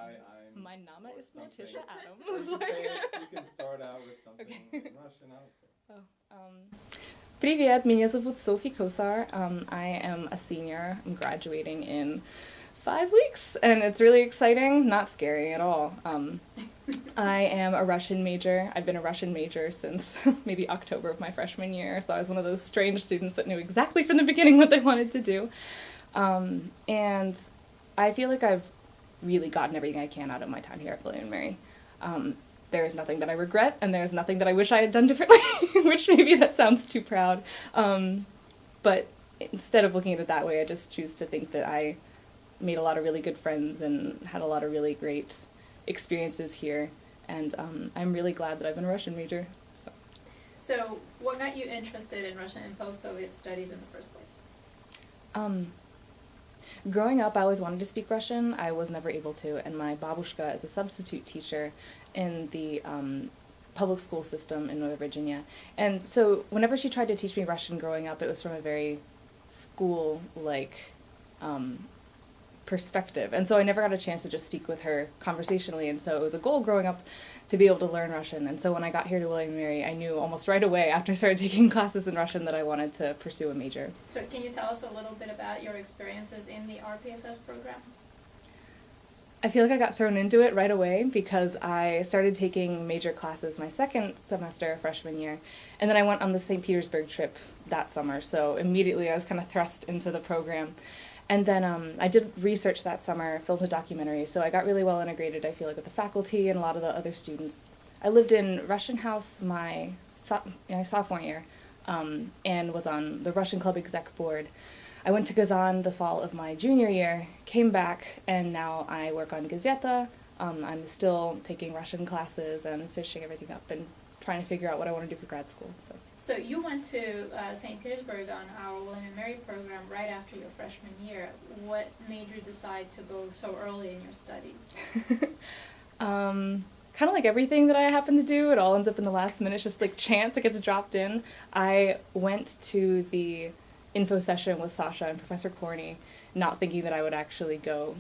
I'm My Nama or is something. Natisha You Adams. can say it, you can start out with something Okay. in Russian. I don't care. Привет, меня зовут Sophie Kosar. I am a senior. I'm graduating in 5 weeks, and it's really exciting, not scary at all. I am a Russian major. I've been a Russian major since maybe October of my freshman year, so I was one of those strange students that knew exactly from the beginning what they wanted to do. And I feel like I've really gotten everything I can out of my time here at William & Mary. There's nothing that I regret, and there's nothing that I wish I had done differently, which maybe that sounds too proud. But instead of looking at it that way, I just choose to think that I made a lot of really good friends and had a lot of really great experiences here. And I'm really glad that I've been a Russian major. So what got you interested in Russian and post-Soviet studies in the first place? Growing up, I always wanted to speak Russian. I was never able to, and my babushka is a substitute teacher in the public school system in Northern Virginia. And so whenever she tried to teach me Russian growing up, it was from a very school-like perspective. And so I never got a chance to just speak with her conversationally, and so it was a goal growing up to be able to learn Russian. And so when I got here to William & Mary, I knew almost right away after I started taking classes in Russian that I wanted to pursue a major. So can you tell us a little bit about your experiences in the RPSS program? I feel like I got thrown into it right away because I started taking major classes my second semester, freshman year, and then I went on the St. Petersburg trip that summer, so immediately I was kind of thrust into the program. And then I did research that summer, filmed a documentary, so I got really well integrated, I feel like, with the faculty and a lot of the other students. I lived in Russian House my sophomore year and was on the Russian Club Exec Board. I went to Kazan the fall of my junior year, came back, and now I work on Gazeta. I'm still taking Russian classes and finishing everything up and trying to figure out what I want to do for grad school. So you went to St. Petersburg on our William & Mary program right after your freshman year. What made you decide to go so early in your studies? Kind of like everything that I happen to do, it all ends up in the last minute. It's just like chance, it gets dropped in. I went to the info session with Sasha and Professor Corney, not thinking that I would actually go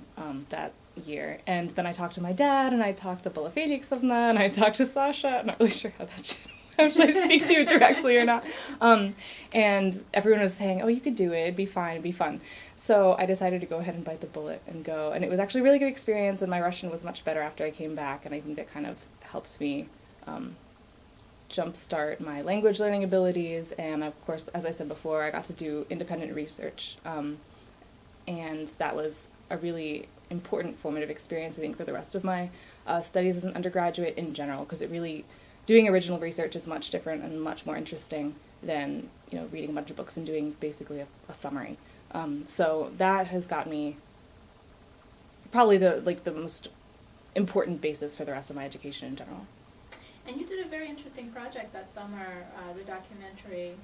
that year. And then I talked to my dad, and I talked to Bola Felixovna, and I talked to Sasha. I'm not really sure how should I speak to you directly or not. And everyone was saying, oh, you could do it, it'd be fine, it'd be fun. So I decided to go ahead and bite the bullet and go. And it was actually a really good experience, and my Russian was much better after I came back, and I think that kind of helps me jumpstart my language learning abilities. And of course, as I said before, I got to do independent research. And that was a really important formative experience, I think, for the rest of my studies as an undergraduate in general, because it really, doing original research is much different and much more interesting than, reading a bunch of books and doing basically a summary. So that has got me probably the most important basis for the rest of my education in general. And you did a very interesting project that summer, the documentary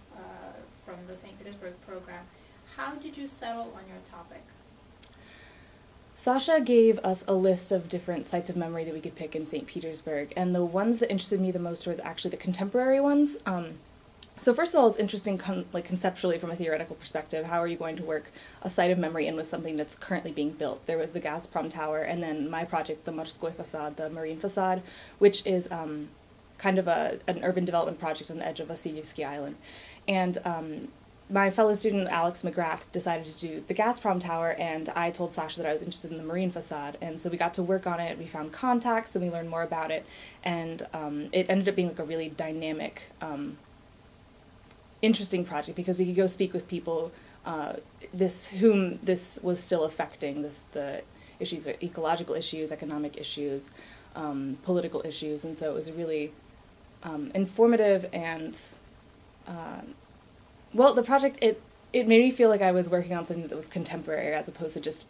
from the St. Petersburg program. How did you settle on your topic? Sasha gave us a list of different sites of memory that we could pick in St. Petersburg, and the ones that interested me the most were actually the contemporary ones. So first of all, it's interesting conceptually from a theoretical perspective. How are you going to work a site of memory in with something that's currently being built? There was the Gazprom Tower, and then my project, the Morskoy Facade, the Marine Facade, which is kind of an urban development project on the edge of Vasilyevsky Island. And my fellow student, Alex McGrath, decided to do the Gazprom Tower, and I told Sasha that I was interested in the Marine Facade. And so we got to work on it, we found contacts, and we learned more about it. And it ended up being like a really dynamic, interesting project, because we could go speak with people whom this was still affecting, the issues, ecological issues, economic issues, political issues. And so it was a really informative and the project, it made me feel like I was working on something that was contemporary as opposed to just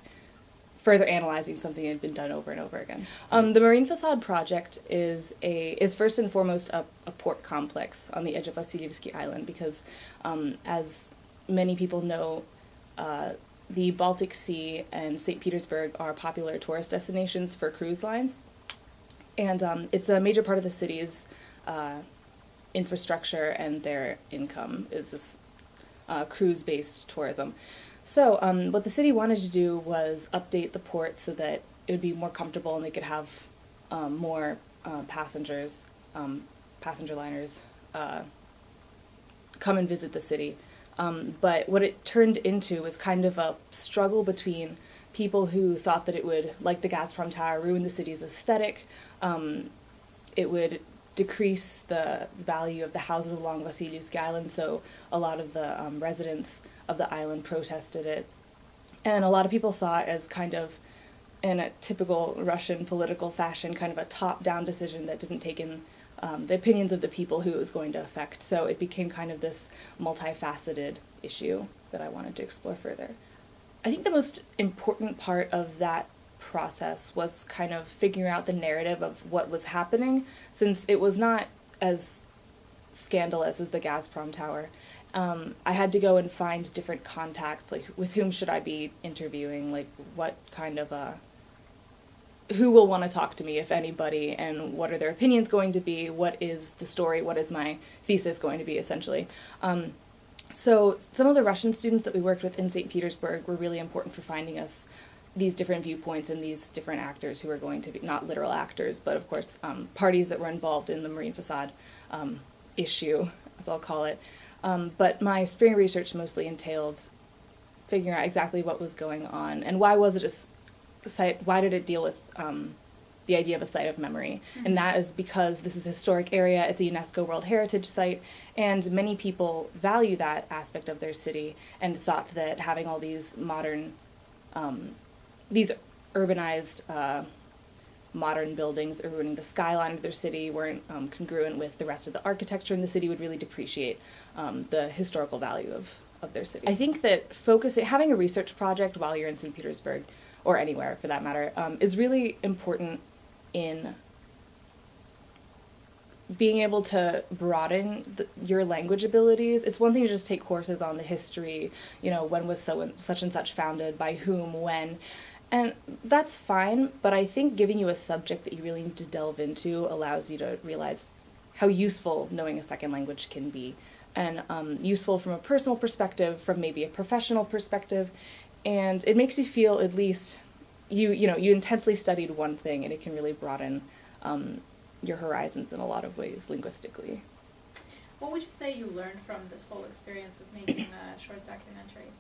further analyzing something that had been done over and over again. The Marine Facade project is first and foremost a port complex on the edge of Vasilyevsky Island because, as many people know, the Baltic Sea and St. Petersburg are popular tourist destinations for cruise lines. And it's a major part of the city's infrastructure, and their income is this cruise-based tourism. So what the city wanted to do was update the port so that it would be more comfortable and they could have more passengers, passenger liners, come and visit the city. But what it turned into was kind of a struggle between people who thought that it would, like the Gazprom Tower, ruin the city's aesthetic. It would decrease the value of the houses along Vasilyevsky Island, so a lot of the residents of the island protested it. And a lot of people saw it as kind of, in a typical Russian political fashion, kind of a top-down decision that didn't take in the opinions of the people who it was going to affect. So it became kind of this multifaceted issue that I wanted to explore further. I think the most important part of that process was kind of figuring out the narrative of what was happening, since it was not as scandalous as the Gazprom Tower. I had to go and find different contacts, like with whom should I be interviewing, like what kind of who will want to talk to me, if anybody, and what are their opinions going to be, what is the story, what is my thesis going to be, essentially. So some of the Russian students that we worked with in St. Petersburg were really important for finding us these different viewpoints and these different actors who were going to be, not literal actors, but of course parties that were involved in the marine facade issue, as I'll call it. But my spring research mostly entailed figuring out exactly what was going on and why was it a site, why did it deal with the idea of a site of memory. Mm-hmm. And that is because this is a historic area, it's a UNESCO World Heritage Site, and many people value that aspect of their city and thought that having all these modern, these urbanized modern buildings ruining the skyline of their city weren't congruent with the rest of the architecture in the city, would really depreciate the historical value of their city. I think that having a research project while you're in St. Petersburg, or anywhere for that matter, is really important in being able to broaden your language abilities. It's one thing to just take courses on the history, when was such and such founded, by whom, when, and that's fine, but I think giving you a subject that you really need to delve into allows you to realize how useful knowing a second language can be, and useful from a personal perspective, from maybe a professional perspective, and it makes you feel at least you intensely studied one thing, and it can really broaden your horizons in a lot of ways linguistically. What would you say you learned from this whole experience of making a short documentary?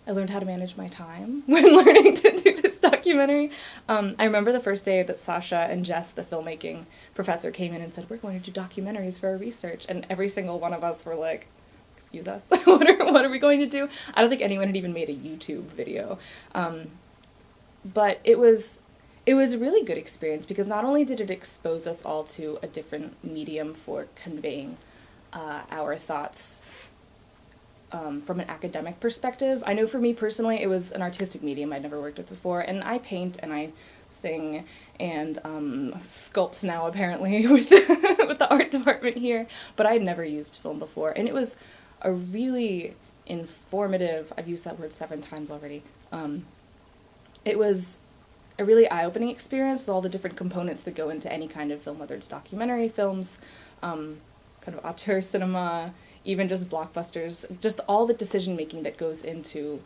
I learned how to manage my time when learning to do this documentary. I remember the first day that Sasha and Jess, the filmmaking professor, came in and said, "We're going to do documentaries for our research," and every single one of us were like, "Excuse us, what are we going to do?" I don't think anyone had even made a YouTube video. But it was a really good experience because not only did it expose us all to a different medium for conveying our thoughts from an academic perspective. I know for me personally, it was an artistic medium I'd never worked with before, and I paint and I sing and sculpt now apparently with with the art department here, but I had never used film before, and it was a really informative, I've used that word 7 times already, it was a really eye-opening experience with all the different components that go into any kind of film, whether it's documentary films, kind of auteur cinema, even just blockbusters, just all the decision-making that goes into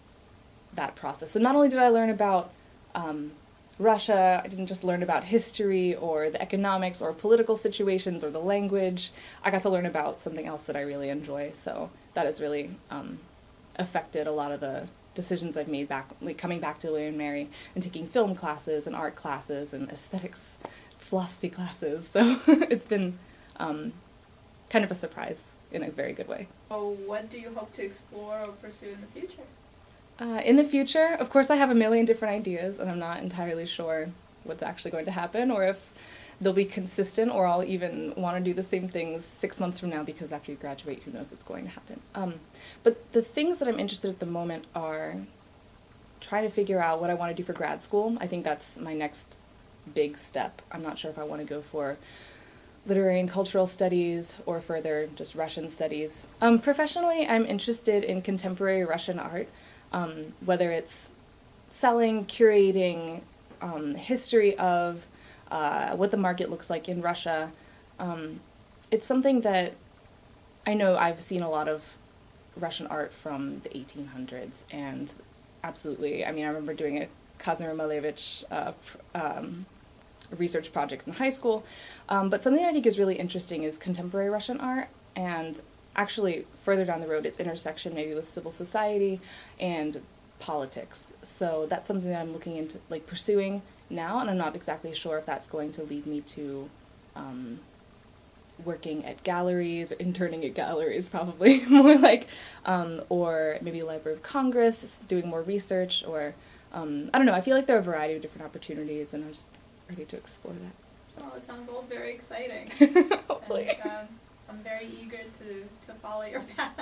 that process. So not only did I learn about Russia, I didn't just learn about history or the economics or political situations or the language, I got to learn about something else that I really enjoy, so that has really affected a lot of the decisions I've made coming back to William and Mary and taking film classes and art classes and aesthetics philosophy classes, so it's been kind of a surprise in a very good way. Oh, what do you hope to explore or pursue in the future? In the future, of course, I have a million different ideas, and I'm not entirely sure what's actually going to happen, or if they'll be consistent, or I'll even want to do the same things 6 months from now, because after you graduate, who knows what's going to happen. But the things that I'm interested in at the moment are trying to figure out what I want to do for grad school. I think that's my next big step. I'm not sure if I want to go for literary and cultural studies or further just Russian studies. Professionally, I'm interested in contemporary Russian art, whether it's selling, curating, history of what the market looks like in Russia. It's something that I know I've seen a lot of Russian art from the 1800s, and absolutely, I mean, I remember doing a Kazimir Malevich research project in high school. But something I think is really interesting is contemporary Russian art, and actually further down the road, its intersection maybe with civil society and politics. So that's something that I'm looking into, like, pursuing now, and I'm not exactly sure if that's going to lead me to working at galleries or interning at galleries, probably more like, or maybe Library of Congress, doing more research, or I don't know. I feel like there are a variety of different opportunities, and I'm just ready to explore that. So it sounds all very exciting. Hopefully. And, I'm very eager to follow your path.